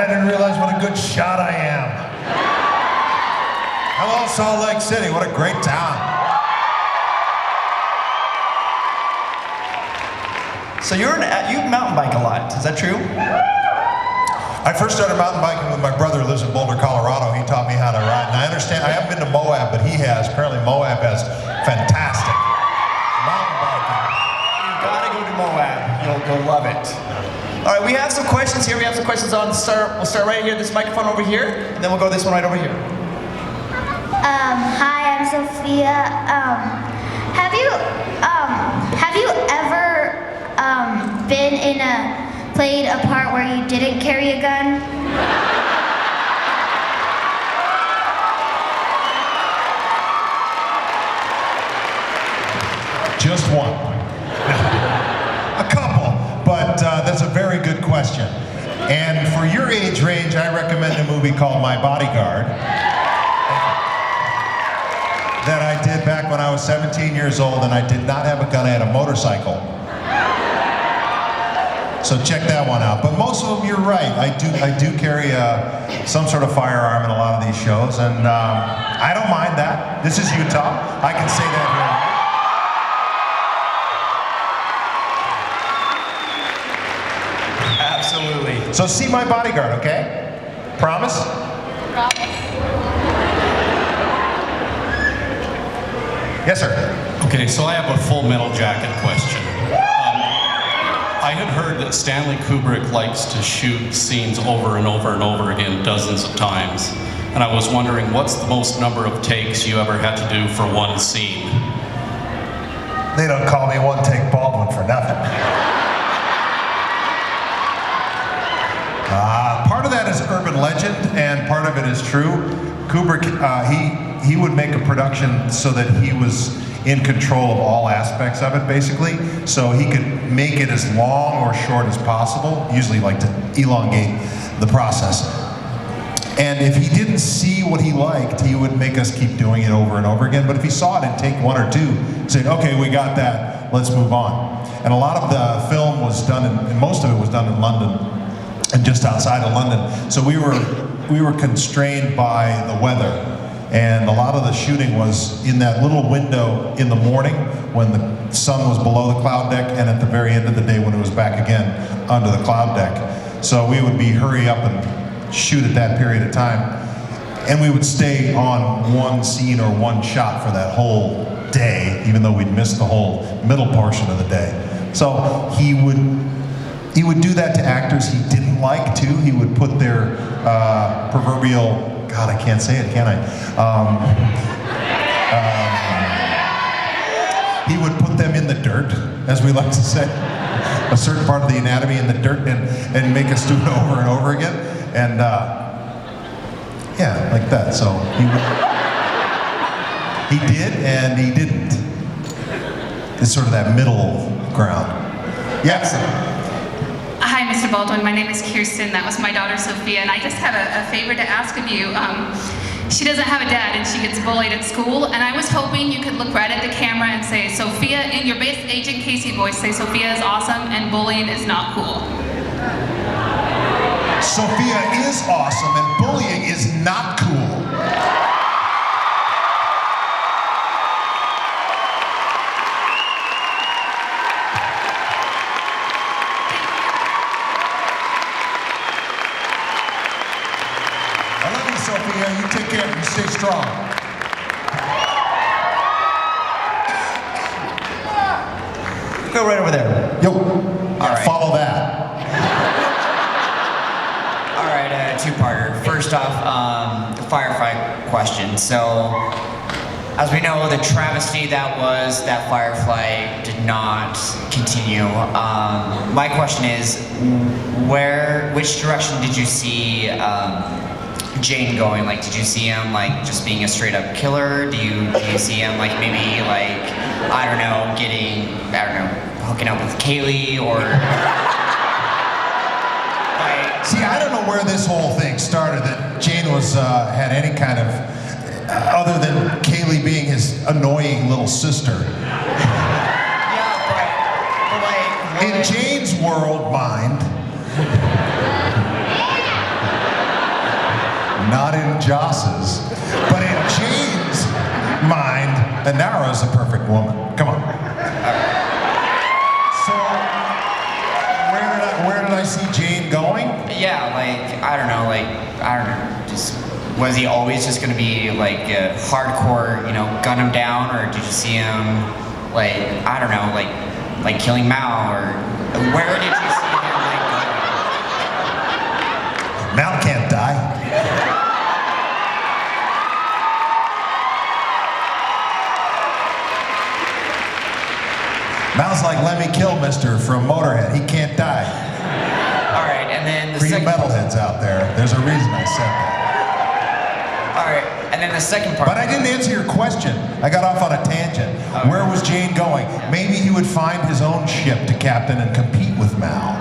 I didn't realize what a good shot I am. Hello, Salt Lake City. What a great town. So you mountain bike a lot, is that true? I first started mountain biking with my brother who lives in Boulder, Colorado. He taught me how to ride. And I understand, I haven't been to Moab, but he has. Apparently Moab has fantastic mountain biking. You've got to go to Moab. You'll love it. All right, we have some questions here. We have some questions on the start. We'll start right here, this microphone over here, and then we'll go this one right over here. Hi, I'm Sophia. Have you ever played a part where you didn't carry a gun? Just one. A couple, but that's a very good question. And for your age range, I recommend a movie called My Bodyguard that I did back when I was 17 years old, and I did not have a gun, I had a motorcycle. So check that one out. But most of them, you're right. I do carry some sort of firearm in a lot of these shows, and I don't mind that. This is Utah. I can say that here. Absolutely. So see My Bodyguard, okay? Promise? Promise. Yes, sir. Okay, so I have a Full Metal Jacket question. I had heard that Stanley Kubrick likes to shoot scenes over and over and over again dozens of times. And I was wondering, what's the most number of takes you ever had to do for one scene? They don't call me One Take Baldwin for nothing. Part of that is urban legend, and part of it is true. Kubrick, he would make a production so that he was in control of all aspects of it, basically. So he could make it as long or short as possible, usually like to elongate the process. And if he didn't see what he liked, he would make us keep doing it over and over again. But if he saw it in take one or two, say, okay, we got that, let's move on. And a lot of the film was done, and most of it was done in London, and just outside of London. So we were constrained by the weather. And a lot of the shooting was in that little window in the morning when the sun was below the cloud deck, and at the very end of the day when it was back again under the cloud deck. So we would be hurry up and shoot at that period of time. And we would stay on one scene or one shot for that whole day, even though we'd missed the whole middle portion of the day. So he would do that to actors he didn't like too. He would put their proverbial, God, I can't say it, can I? He would put them in the dirt, as we like to say, a certain part of the anatomy in the dirt, and make us do it over and over again. And yeah, like that. So he did and he didn't. It's sort of that middle ground. Yes. Hi, Mr. Baldwin. My name is Kirsten. That was my daughter, Sophia. And I just have a favor to ask of you. She doesn't have a dad, and she gets bullied at school. And I was hoping you could look right at the camera and say, Sophia, in your best Agent Casey voice, say Sophia is awesome and bullying is not cool. Sophia is awesome and bullying is not cool. Sophia, you take care and stay strong. Go right over there. Yo, right. Follow that. All right, two-parter. First off, the firefight question. So, as we know, the travesty that was that Firefly did not continue. My question is, which direction did you see Jane going? Like, did you see him like just being a straight up killer? Do you see him like maybe like, I don't know, hooking up with Kaylee or like? See, I don't know where this whole thing started, that Jane was had any kind of other than Kaylee being his annoying little sister. Yeah, but like in Jane's world mind, not in Joss's, but in Jane's mind, Inara's the perfect woman. Come on. So, where did I see Jane going? Yeah, like, I don't know, just, was he always just gonna be like a hardcore, gun him down, or did you see him, like, I don't know, like killing Mao, or where did you see him, like, going? Mal can't die. Mal's like Lemmy Kilmister from Motorhead. He can't die. All right, and then the For you second... metalheads out there, there's a reason I said that. All right, and then the second part... But I didn't answer your question. I got off on a tangent. Where was Jane going? Maybe he would find his own ship to captain and compete with Mal.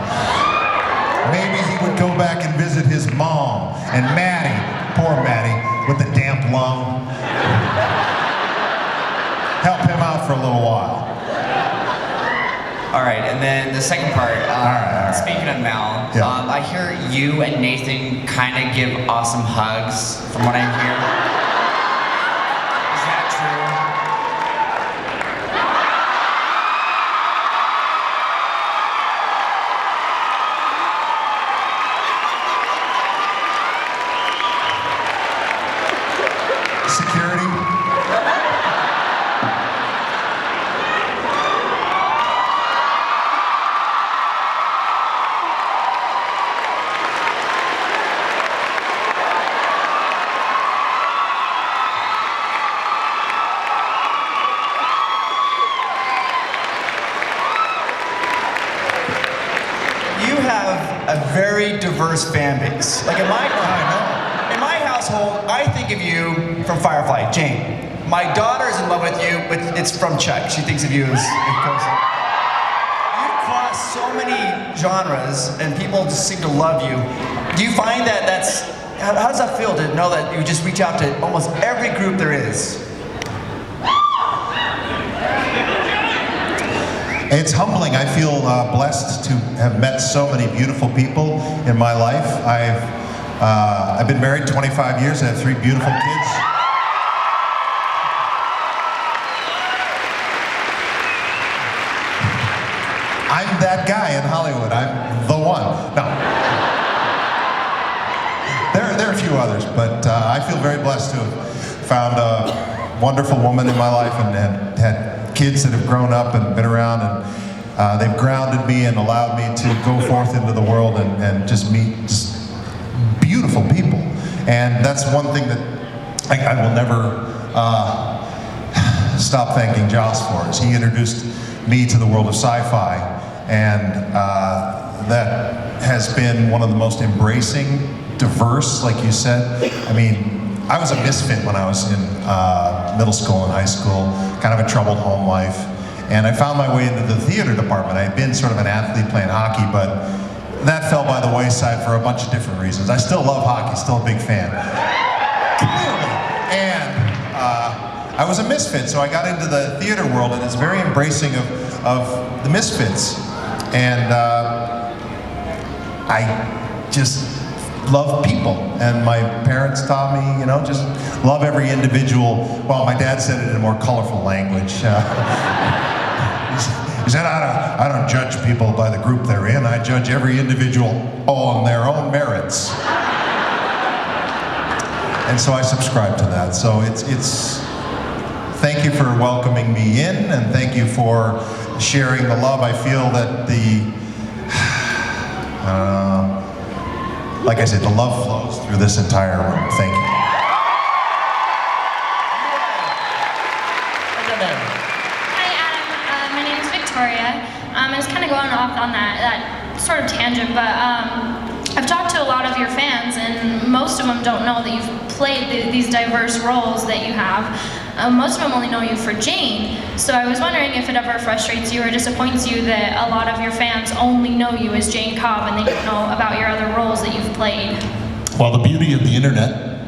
Maybe he would go back and visit his mom and Maddie, poor Maddie, with the damp lung. Help him out for a little while. All right, and then the second part, all right. Speaking of Mal, Yeah. I hear you and Nathan kind of give awesome hugs, from what I hear. Is that true? Security? You have a very diverse fan base. Like in my household, I think of you from Firefly, Jane. My daughter's in love with you, but it's from Chuck. She thinks of you as you cross so many genres, and people just seem to love you. Do you find that how does that feel to know that you just reach out to almost every group there is? It's humbling. I feel blessed to have met so many beautiful people in my life. I've been married 25 years. I have 3 beautiful kids. I'm that guy in Hollywood. I'm the one. No. There are a few others, but I feel very blessed to have found a wonderful woman in my life and had kids that have grown up and been around, and they've grounded me and allowed me to go forth into the world and just meet just beautiful people. And that's one thing that I will never stop thanking Joss for, is he introduced me to the world of sci-fi, and that has been one of the most embracing, diverse, like you said. I mean, I was a misfit when I was in middle school and high school, kind of a troubled home life, and I found my way into the theater department. I had been sort of an athlete playing hockey, but that fell by the wayside for a bunch of different reasons. I still love hockey, still a big fan. Clearly. And I was a misfit, so I got into the theater world, and it's very embracing of the misfits. And I just love people, and my parents taught me, just love every individual. Well, my dad said it in a more colorful language. He said, I don't judge people by the group they're in. I judge every individual on their own merits. And so I subscribe to that. So it's thank you for welcoming me in, and thank you for sharing the love. I feel that like I said, the love flows through this entire room. Thank you. Hi, Adam. My name is Victoria. I was kind of going off on that sort of tangent, but I've talked to a lot of your fans, and most of them don't know that you've played these diverse roles that you have. Most of them only know you for Jane. So I was wondering if it ever frustrates you or disappoints you that a lot of your fans only know you as Jane Cobb and they don't know about your other roles that you've played. Well, the beauty of the internet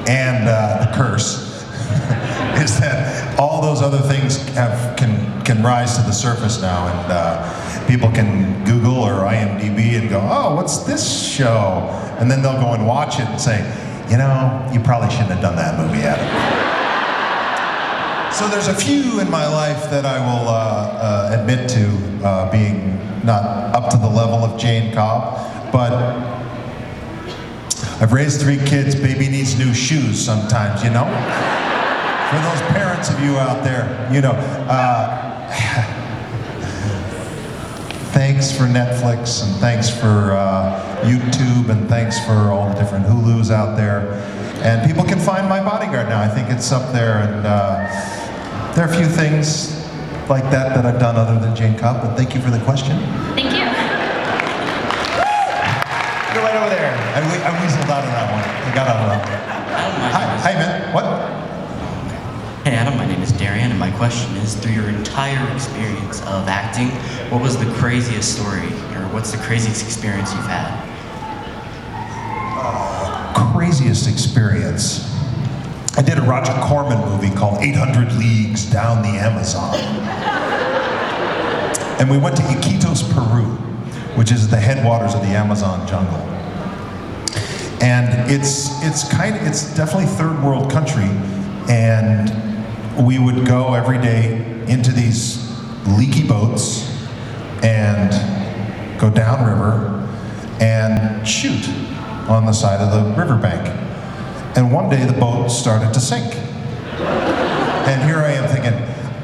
and the curse is that all those other things can rise to the surface now, and people can Google or IMDb and go, oh, what's this show? And then they'll go and watch it and say, you know, you probably shouldn't have done that movie, Adam. So there's a few in my life that I will admit to being not up to the level of Jane Cobb, but I've raised 3 kids. Baby needs new shoes sometimes, you know? For those parents of you out there, you know. Thanks for Netflix, and thanks for YouTube, and thanks for all the different Hulus out there. And people can find My Bodyguard now. I think it's up there, and there are a few things like that I've done other than Jane Cobb, but thank you for the question. Thank you. Go right over there. I weaseled out of that one. I got out of that one. Hi, man. What? Hey Adam, my name is Darian, and my question is, through your entire experience of acting, what was the craziest story, or what's the craziest experience you've had? Craziest experience. I did a Roger Corman movie called 800 Leagues Down the Amazon. And we went to Iquitos, Peru, which is the headwaters of the Amazon jungle. And it's definitely third world country, and we would go every day into these leaky boats and go downriver and shoot on the side of the riverbank. And one day the boat started to sink. And here I am thinking,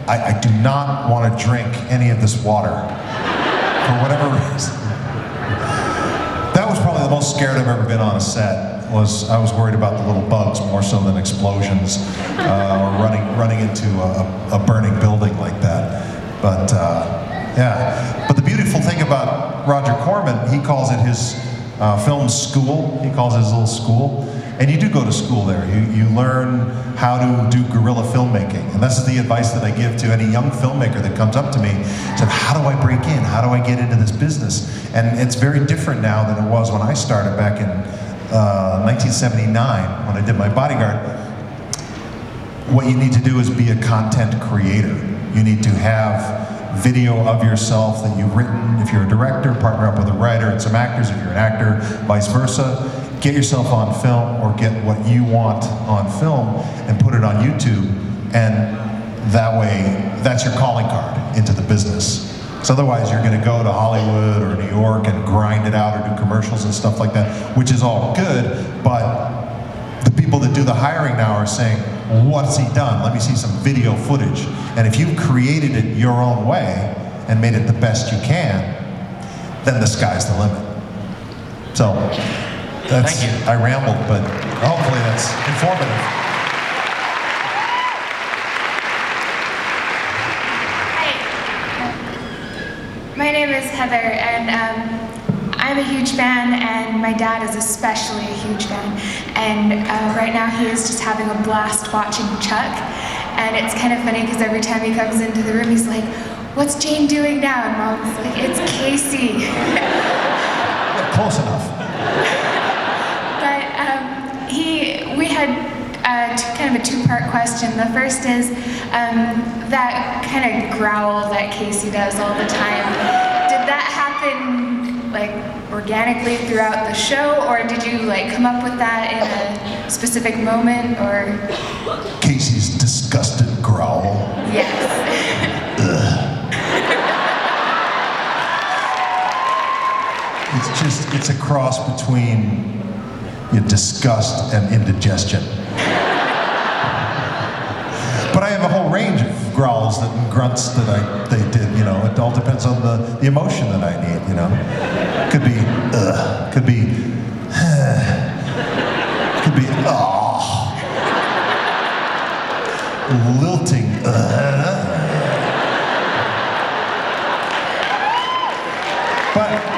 I do not want to drink any of this water for whatever reason. That was probably the most scared I've ever been on a set. I was worried about the little bugs more so than explosions or running into a burning building like that. But yeah. But the beautiful thing about Roger Corman, he calls it his film school. He calls it his little school. And you do go to school there. You learn how to do guerrilla filmmaking. And this is the advice that I give to any young filmmaker that comes up to me. Said, how do I break in? How do I get into this business? And it's very different now than it was when I started back in 1979 when I did My Bodyguard. What you need to do is be a content creator. You need to have video of yourself that you've written. If you're a director, partner up with a writer and some actors. If you're an actor, vice versa. Get yourself on film, or get what you want on film and put it on YouTube, and that way, that's your calling card into the business. So otherwise, you're going to go to Hollywood or New York and grind it out or do commercials and stuff like that, which is all good, but the people that do the hiring now are saying, what's he done? Let me see some video footage. And if you've created it your own way and made it the best you can, then the sky's the limit. So, Thank you. I rambled, but hopefully that's informative. Hi. My name is Heather, and I'm a huge fan, and my dad is especially a huge fan. And right now he is just having a blast watching Chuck. And it's kind of funny because every time he comes into the room, he's like, "What's Jane doing now?" And Mom's like, "It's Casey." Yeah, close enough. We had kind of a two-part question. The first is that kind of growl that Casey does all the time. Did that happen like organically throughout the show, or did you like come up with that in a specific moment, or? Casey's disgusted growl. Yes. It's a cross between disgust and indigestion. But I have a whole range of growls and grunts that they did, you know. It all depends on the emotion that I need, you know. Could be, could be, could be, lilting,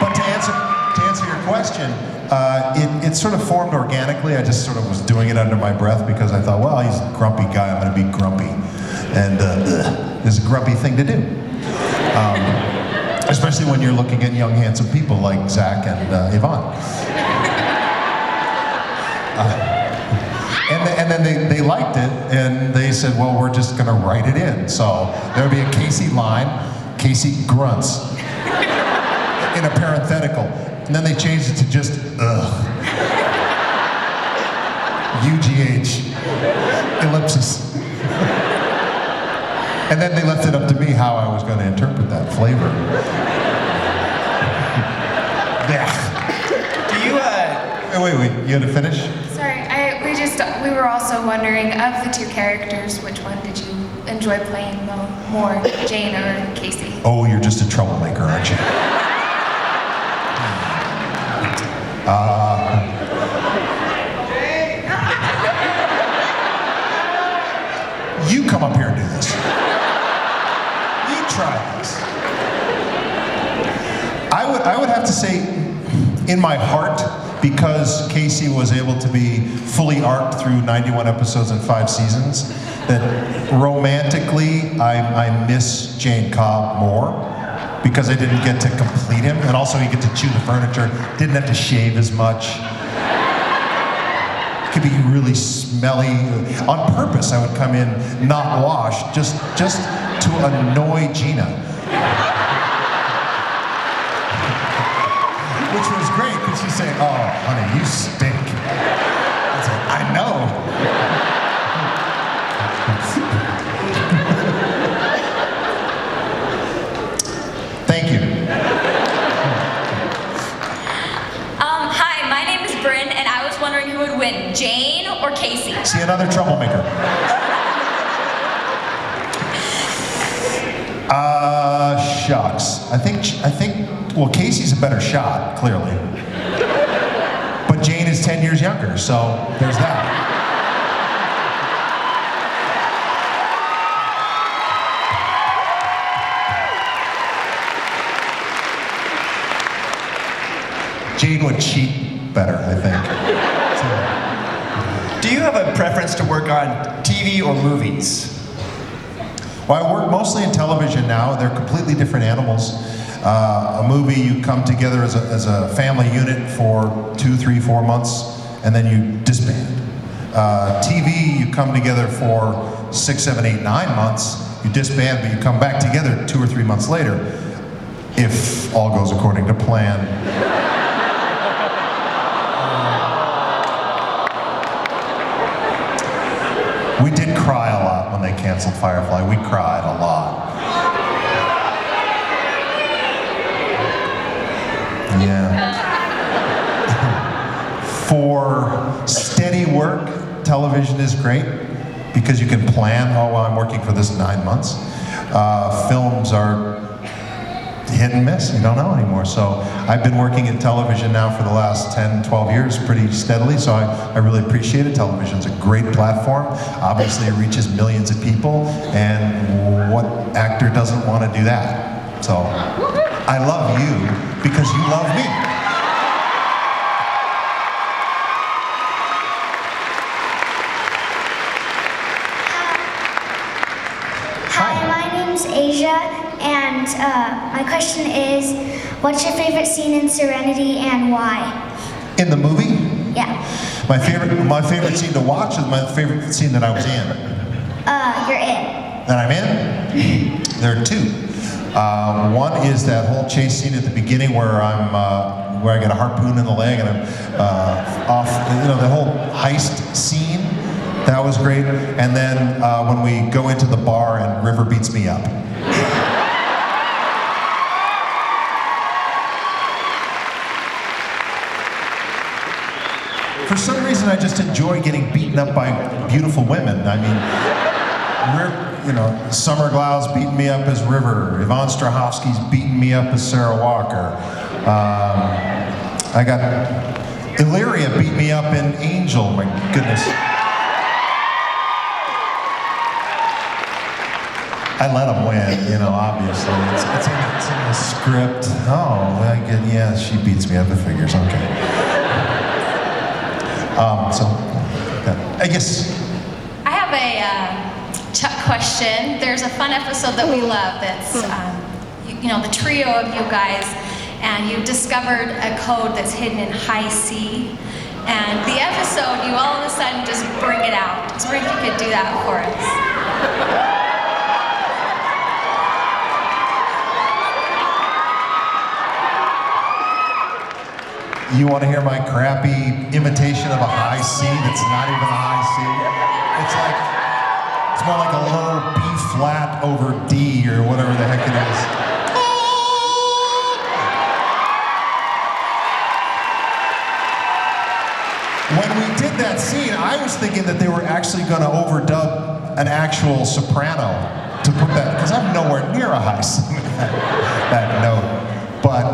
But to answer your question, it sort of formed organically. I just sort of was doing it under my breath because I thought, well, he's a grumpy guy, I'm going to be grumpy. And it's a grumpy thing to do. Especially when you're looking at young, handsome people like Zach and Yvonne. And then they liked it, and they said, well, we're just going to write it in. So there would be a Casey line, Casey grunts, in a parenthetical. And then they changed it to just, ugh. UGH, ellipsis. And then they left it up to me how I was going to interpret that flavor. Do you, Wait, you had to finish? Sorry, we were also wondering, of the two characters, which one did you enjoy playing more, Jane or Casey? Oh, you're just a troublemaker, aren't you? You come up here and do this. You try this. I would have to say, in my heart, because Casey was able to be fully arced through 91 episodes and 5 seasons, that romantically, I miss Jane Cobb more, because I didn't get to complete him, and also you get to chew the furniture, didn't have to shave as much. Could be really smelly. On purpose, I would come in not washed, just to annoy Gina. Which was great, because she'd say, oh, honey, you stink. I'd say, I know. Thank you. Hi, my name is Bryn, and I was wondering who would win, Jane or Casey? See, another troublemaker. Shucks. I think, well, Casey's a better shot, clearly. But Jane is 10 years younger, so there's that. Jane would cheat better, I think. do you have a preference to work on TV or movies? Well, I work mostly in television now. They're completely different animals. A movie, you come together as a family unit for 2, 3, 4 months, and then you disband. TV, you come together for 6, 7, 8, 9 months, you disband, but you come back together 2 or 3 months later, if all goes according to plan. We did cry a lot when they canceled Firefly. We cried a lot. Yeah. For steady work, television is great because you can plan, oh, well, I'm working for this 9 months. Films are hit and miss, you don't know anymore. So I've been working in television now for the last 10, 12 years pretty steadily, so I really appreciate it. Television's a great platform. Obviously it reaches millions of people, and what actor doesn't want to do that? So I love you because you love me. Hi, my name's Asia, and my question is, what's your favorite scene in Serenity and why? In the movie? Yeah. My favorite scene to watch is my favorite scene that I was in. You're in. That I'm in? There are 2. One is that whole chase scene at the beginning where where I get a harpoon in the leg and I'm off. You know, the whole heist scene. That was great. And then when we go into the bar and River beats me up. For some reason, I just enjoy getting beaten up by beautiful women. I mean, Summer Glau's beating me up as River. Yvonne Strahovski's beating me up as Sarah Walker. I got Illyria beat me up in Angel. My goodness. I let them win, obviously. It's in the script. Oh, yeah, she beats me up. It figures, okay. I guess. I have a Chuck question. There's a fun episode that we love that's, the trio of you guys, and you've discovered a code that's hidden in high C, and the episode, you all of a sudden just bring it out. I was wondering if you could do that for us. You want to hear my crappy imitation of a high C that's not even a high C? It's more like a low B flat over D or whatever the heck it is. When we did that scene, I was thinking that they were actually going to overdub an actual soprano to put that, because I'm nowhere near a high C that note. But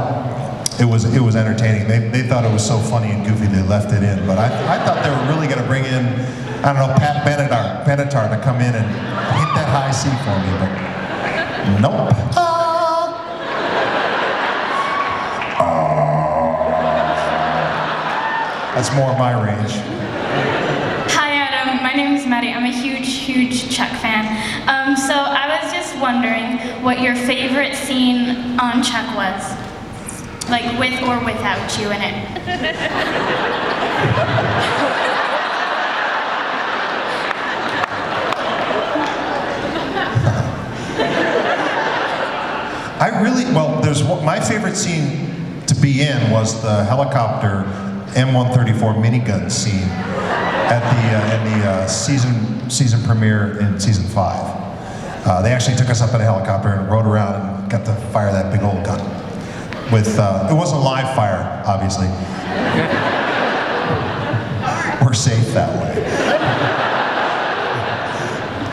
it was entertaining. They thought it was so funny and goofy they left it in. But I thought they were really going to bring in, I don't know, Pat Benatar to come in and hit that high C for me, but nope. That's more my range. Hi, Adam. My name is Maddie. I'm a huge Chuck fan. So I was just wondering what your favorite scene on Chuck was. Like with or without you in it. My favorite scene to be in was the helicopter M134 minigun scene in the season premiere in season 5. They actually took us up in a helicopter and rode around and got to fire that big old gun. It wasn't live fire, obviously. We're safe that way.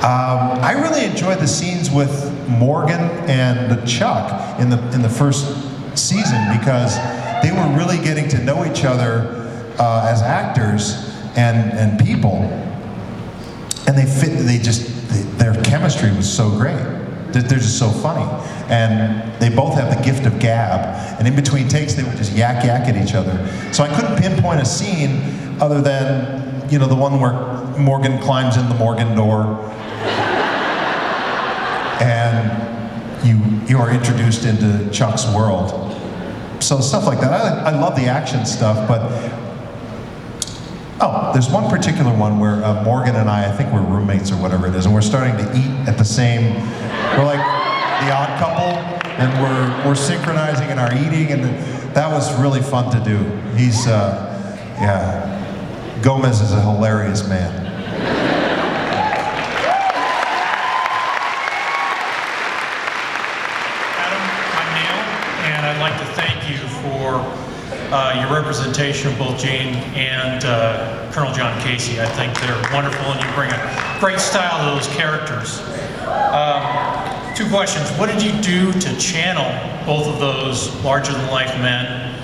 I really enjoyed the scenes with Morgan and Chuck in the first season because they were really getting to know each other as actors and people, and their chemistry was so great. They're just so funny, and they both have the gift of gab, and in between takes they would just yak at each other. So I couldn't pinpoint a scene other than, the one where Morgan climbs in the Morgan door and you are introduced into Chuck's world. So stuff like that. I love the action stuff, but there's one particular one where Morgan and I think we're roommates or whatever it is, and we're starting to eat at the same. We're like the odd couple, and we're synchronizing in our eating, and that was really fun to do. He's, Gomez is a hilarious man. Adam, I'm Neil, and I'd like to thank you for your representation of both Jane and Colonel John Casey. I think they're wonderful, and you bring a great style to those characters. 2 questions. What did you do to channel both of those larger-than-life men?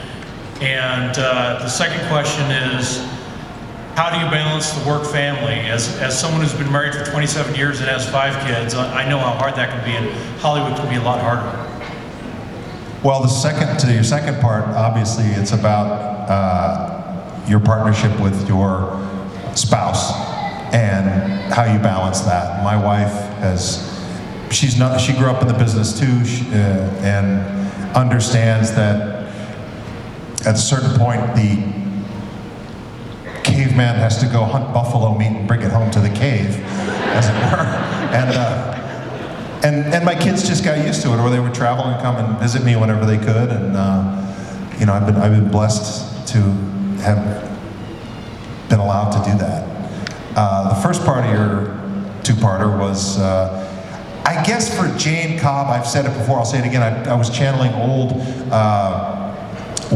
And the second question is, how do you balance the work-family? As someone who's been married for 27 years and has 5 kids, I know how hard that can be, and Hollywood can be a lot harder. Well, to your second part, obviously it's about your partnership with your spouse and how you balance that. My wife she grew up in the business too, and understands that at a certain point the caveman has to go hunt buffalo meat and bring it home to the cave, as it were. And my kids just got used to it, or they would travel and come and visit me whenever they could, and I've been blessed to have been allowed to do that. The first part of your 2-parter was, I guess for Jane Cobb, I've said it before, I'll say it again, I was channeling old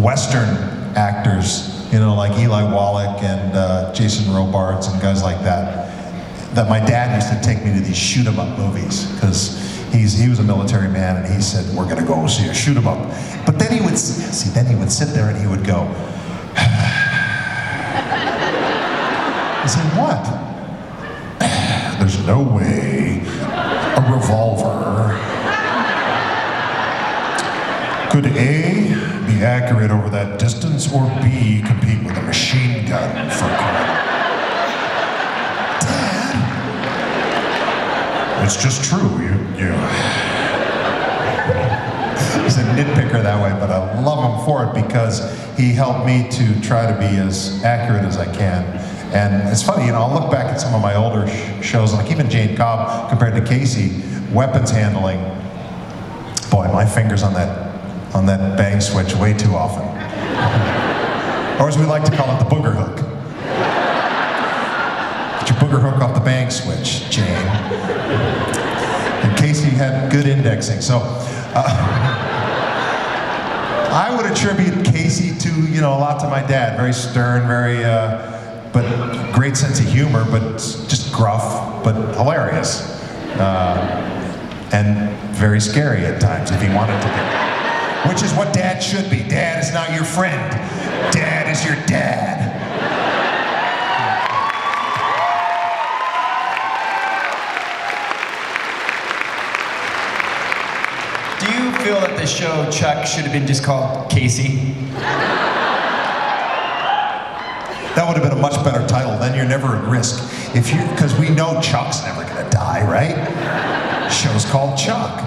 Western actors, like Eli Wallach and Jason Robards and guys like that my dad used to take me to these shoot-'em-up movies, because he was a military man, and he said, we're gonna go see a shoot-'em-up. But then he would sit there and he would go, I said, what? There's no way a revolver could A, be accurate over that distance, or B, compete with a machine gun for crime. Dad, it's just true. He said, nitpicker that way, but I love him for it because he helped me to try to be as accurate as I can. And it's funny, you know, I'll look back at some of my older shows, like even Jane Cobb compared to Casey, weapons handling. Boy, my fingers on that bang switch way too often. Or as we like to call it, the booger hook. Get your booger hook off the bang switch, Jane. And Casey had good indexing, so I would attribute Casey to, you know, a lot to my dad. Very stern, very, but great sense of humor, but just gruff, but hilarious. And very scary at times if he wanted to be. Which is what dad should be. Dad is not your friend. Dad is your dad. Do you feel that the show Chuck should have been just called Casey? That would have been a much better title. Then you're never at risk. Because we know Chuck's never gonna die, right? Show's called Chuck.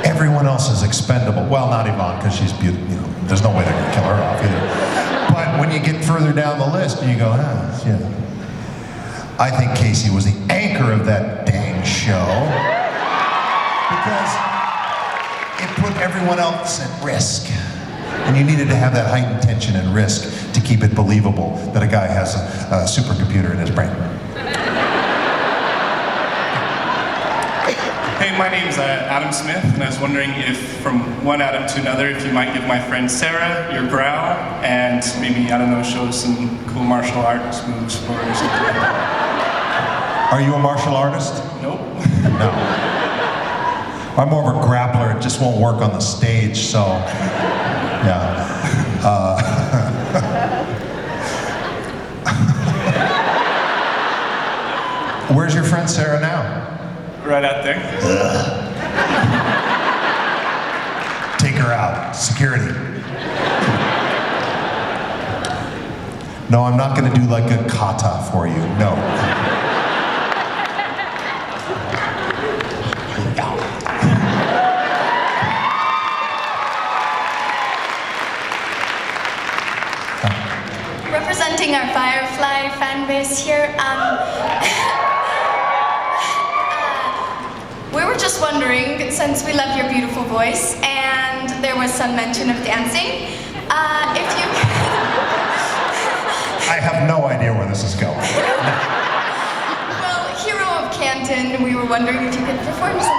Everyone else is expendable. Well, not Yvonne, because she's beautiful. You know, there's no way they're gonna kill her off either. But when you get further down the list, you go, yeah. I think Casey was the anchor of that dang show because it put everyone else at risk. And you needed to have that heightened tension and risk to keep it believable that a guy has a supercomputer in his brain. Hey, my name's Adam Smith, and I was wondering if, from one Adam to another, if you might give my friend Sarah your growl, and maybe, I don't know, show us some cool martial arts moves for her or something like that. Are you a martial artist? Nope. No. I'm more of a grappler. It just won't work on the stage, so yeah. Where's your friend Sarah now? Right out there. Take her out. Security. No, I'm not going to do like a kata for you. No. Representing our Firefly fan base here, we were just wondering, since we love your beautiful voice and there was some mention of dancing, if you could... I have no idea where this is going. Well, Hero of Canton, we were wondering if you could perform something.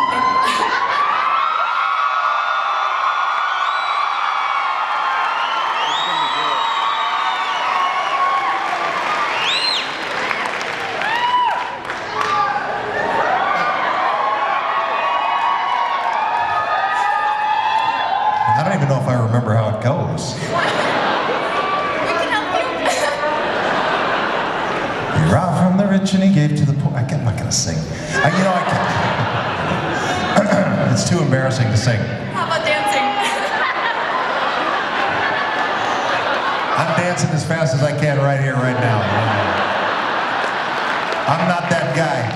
I don't even know if I remember how it goes. We can help you. He robbed from the rich and he gave to the poor. I'm not going to sing. I can't. It's too embarrassing to sing. How about dancing? I'm dancing as fast as I can right here, right now. I'm not that guy.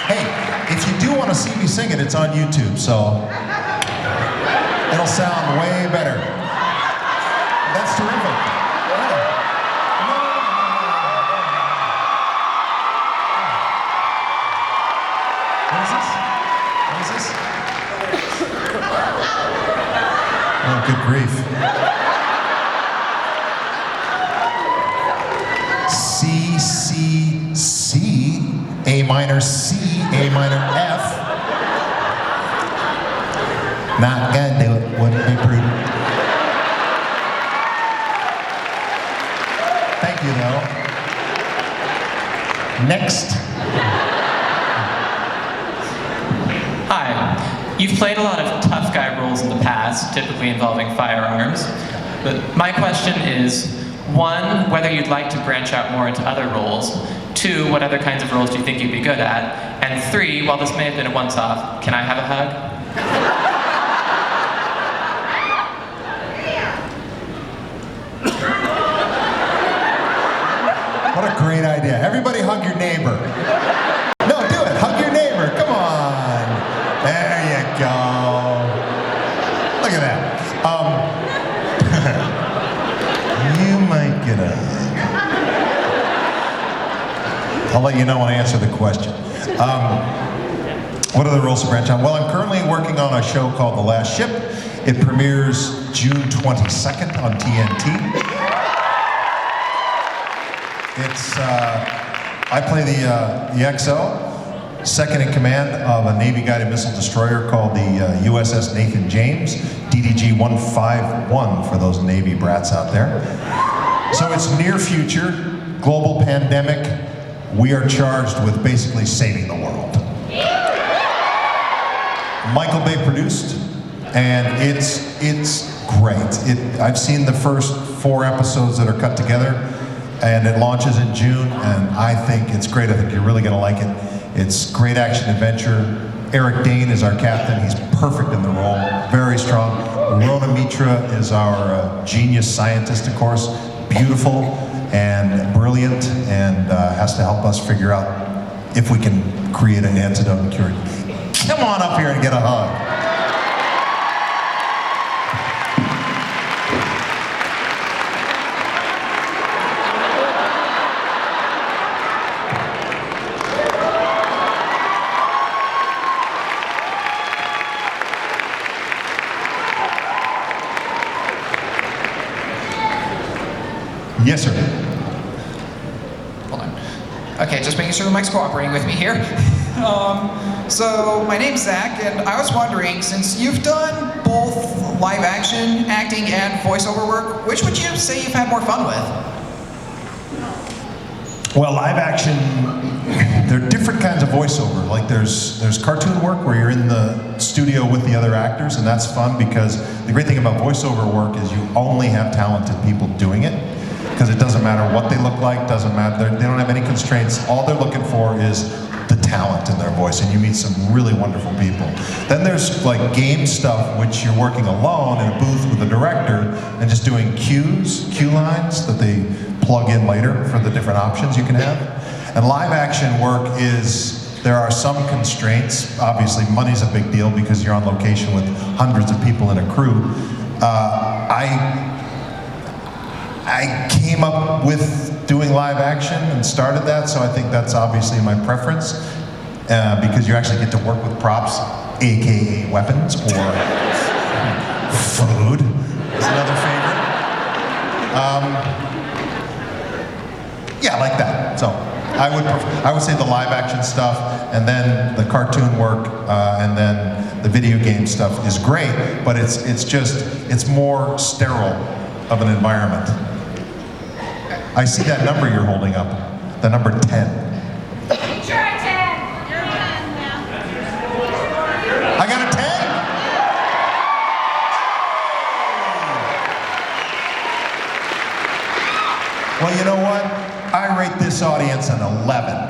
Hey, if you do want to see me sing it, it's on YouTube, so it'll sound way better. That's terrific. What is this? What is this? Oh, good grief. C, C, C, A minor, C, A minor, F. Not gonna do it, wouldn't be prudent. Thank you, though. Next. Hi. You've played a lot of tough guy roles in the past, typically involving firearms. But my question is, 1, whether you'd like to branch out more into other roles. 2, what other kinds of roles do you think you'd be good at? And 3, while this may have been a once-off, can I have a hug? What a great idea. Everybody hug your neighbor. No, do it. Hug your neighbor. Come on. There you go. I'll let you know when I answer the question. What are the roles to branch out? Well, I'm currently working on a show called The Last Ship. It premieres June 22nd on TNT. I play the XO, second in command of a Navy-guided missile destroyer called the USS Nathan James, DDG-151 for those Navy brats out there. So it's near future, global pandemic. We are charged with basically saving the world. Michael Bay produced, and it's great. I've seen the first 4 episodes that are cut together, and it launches in June, and I think it's great. I think you're really gonna like it. It's great action adventure. Eric Dane is our captain. He's perfect in the role, very strong. Rona Mitra is our genius scientist, of course, beautiful and brilliant, and has to help us figure out if we can create an antidote and cure it. Come on up here and get a hug. Yes, sir. Hold on. Okay, just making sure the mic's cooperating with me here. So my name's Zach, and I was wondering, since you've done both live action, acting, and voiceover work, which would you say you've had more fun with? Well, live action, there are different kinds of voiceover. Like there's cartoon work where you're in the studio with the other actors, and that's fun because the great thing about voiceover work is you only have talented people doing it. Because it doesn't matter what they look like, doesn't matter, they don't have any constraints. All they're looking for is the talent in their voice, and you meet some really wonderful people. Then there's like game stuff, which you're working alone in a booth with a director and just doing cue lines that they plug in later for the different options you can have. And live action work there are some constraints. Obviously, money's a big deal because you're on location with hundreds of people in a crew. I came up with doing live action and started that, so I think that's obviously my preference because you actually get to work with props, aka weapons, or food is another favorite. Yeah, like that. So I would say the live action stuff, and then the cartoon work, and then the video game stuff is great, but it's more sterile of an environment. I see that number you're holding up, the number 10. Sure, 10. You're 10 now. I got a 10? Well, you know what? I rate this audience an 11.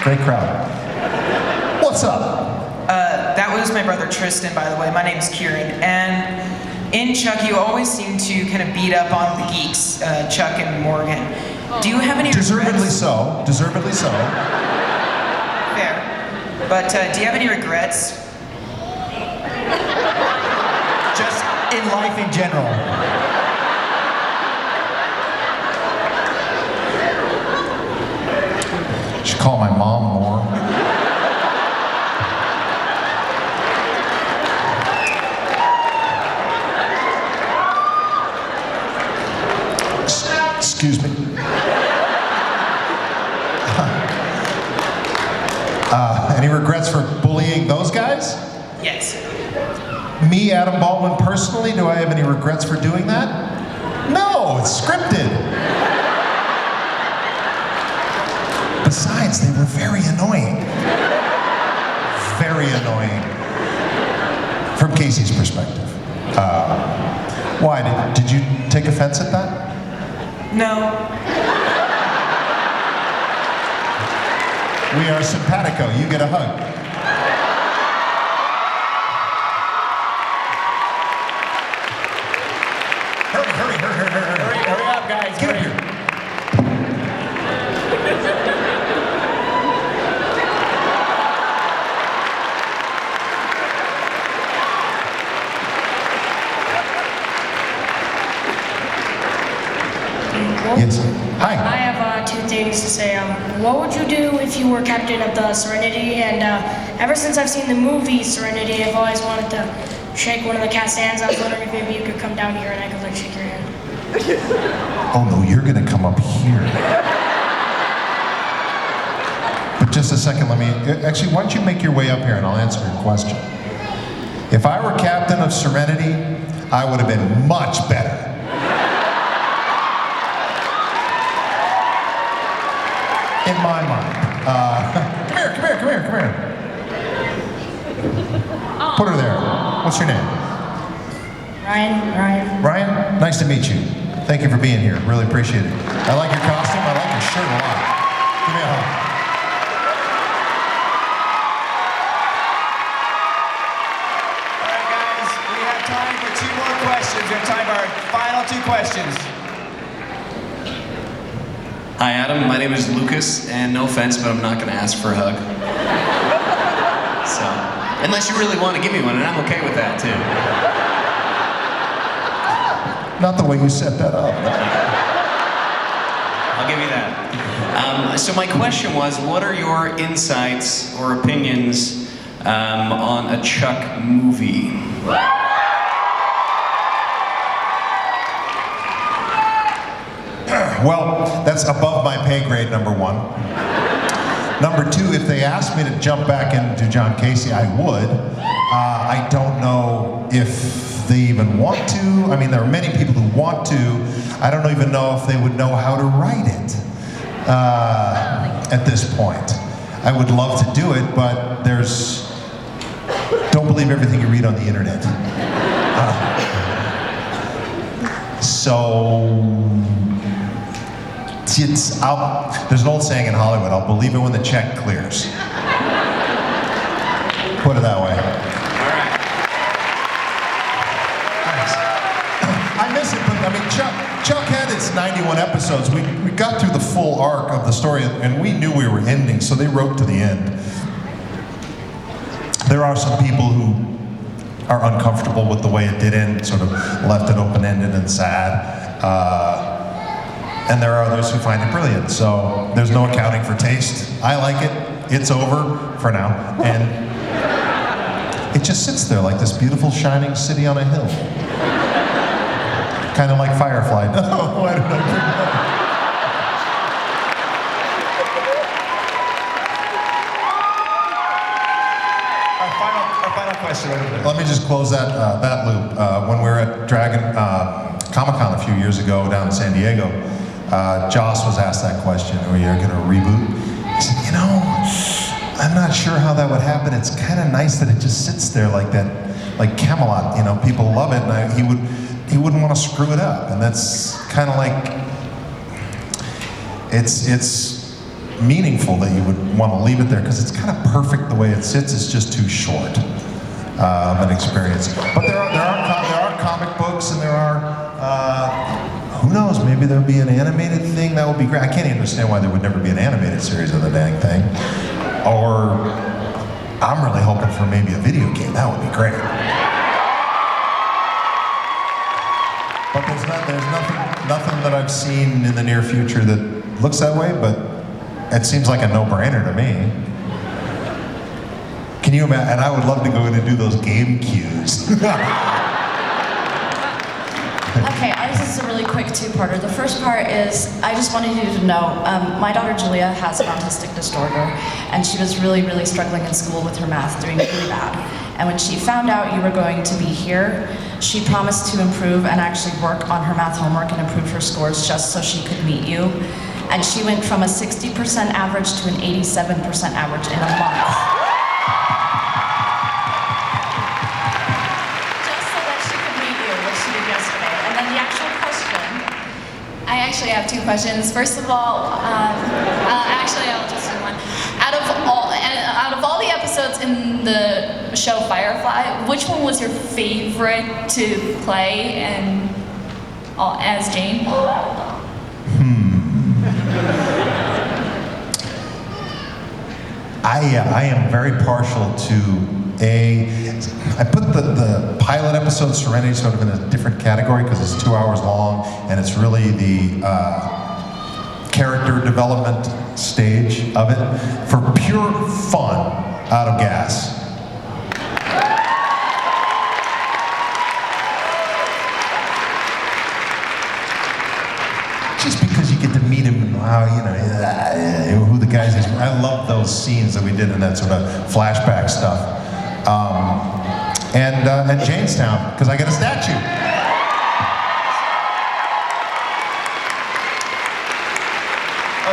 Great crowd. What's up? That was my brother Tristan, by the way. My name's Kieran. And in Chuck, you always seem to kind of beat up on the geeks, Chuck and Morgan. Do you have any Deservedly regrets? so. Deservedly so. Fair. But do you have any regrets? Just in life in general. Should call my mom more. Excuse me. Any regrets for bullying those guys? Yes. Me, Adam Baldwin, personally, do I have any regrets for doing that? No, it's scripted. Besides, they were very annoying. Very annoying. From Casey's perspective. Why? Did you take offense at that? No. We are simpatico. You get a hug. Hurry up, guys. Get up here. Yes. Hi. I have two things to say. What would you do if you were captain of the Serenity? And ever since I've seen the movie Serenity, I've always wanted to shake one of the cast hands. I was wondering if maybe you could come down here and I could like shake your hand. Oh no, you're gonna come up here. But just a second, actually, why don't you make your way up here and I'll answer your question. If I were captain of Serenity, I would have been much better. In my mind. Come here. Put her there. What's your name? Ryan. Ryan, nice to meet you. Thank you for being here. Really appreciate it. I like your costume. I like your shirt a lot. Give me a hug. All right, guys, we have time for two more questions. We have time for our final two questions. Hi, Adam. My name is Lucas, and no offense, but I'm not going to ask for a hug. So, unless you really want to give me one, and I'm okay with that too. Not the way you set that up. I'll give you that. So my question was, what are your insights or opinions on a Chuck movie? Well, that's above my pay grade, number one. Number two, if they asked me to jump back into John Casey, I would. I don't know if they even want to. I mean, there are many people who want to. I don't even know if they would know how to write it at this point. I would love to do it, but don't believe everything you read on the internet. There's an old saying in Hollywood, I'll believe it when the check clears. Put it that way. I miss it, but I mean, Chuck had its 91 episodes. We got through the full arc of the story, and we knew we were ending, so they wrote to the end. There are some people who are uncomfortable with the way it did end, sort of left it open-ended and sad. And there are others who find it brilliant. So there's no accounting for taste. I like it. It's over for now. And it just sits there like this beautiful shining city on a hill. Kind of like Firefly. No, why did I bring that up? Our final question right over there. Let me just close that loop. When we were at Dragon Comic-Con a few years ago down in San Diego, Joss was asked that question, are you going to reboot? He said, I'm not sure how that would happen. It's kind of nice that it just sits there like that, like Camelot, people love it, and he wouldn't want to screw it up. And that's kind of like, it's meaningful that you would want to leave it there, because it's kind of perfect the way it sits. It's just too short of an experience. But there are comic books, and there are, who knows, maybe there'll be an animated thing. That would be great. I can't understand why there would never be an animated series of the dang thing. Or I'm really hoping for maybe a video game. That would be great. But there's nothing that I've seen in the near future that looks that way, but it seems like a no-brainer to me. Can you imagine? And I would love to go in and do those game cues. Okay, ours is a really quick two-parter. The first part is, I just wanted you to know, my daughter Julia has an autistic disorder, and she was really, really struggling in school with her math, doing really bad. And when she found out you were going to be here, she promised to improve and actually work on her math homework and improve her scores just so she could meet you. And she went from a 60% average to an 87% average in a month. I actually have two questions. First of all, actually I'll just do one. Out of all the episodes in the show Firefly, which one was your favorite to play and as Jane? I am very partial to I put the pilot episode Serenity sort of in a different category because it's 2 hours long and it's really the character development stage of it for pure fun out of gas. Just because you get to meet him and how, who the guys is. I love those scenes that we did in that sort of flashback stuff. And Jamestown, because I got a statue.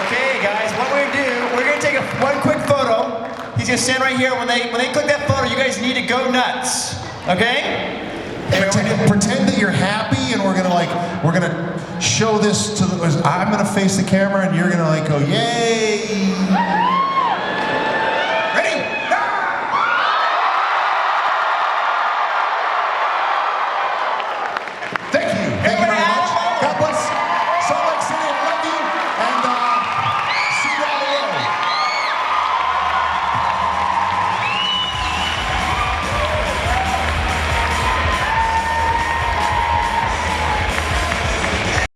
Okay, guys, what we're gonna do, we're gonna take one quick photo. He's gonna stand right here. When they click that photo, you guys need to go nuts. Okay? Pretend that you're happy, and we're gonna show this to the. I'm gonna face the camera, and you're gonna go, yay!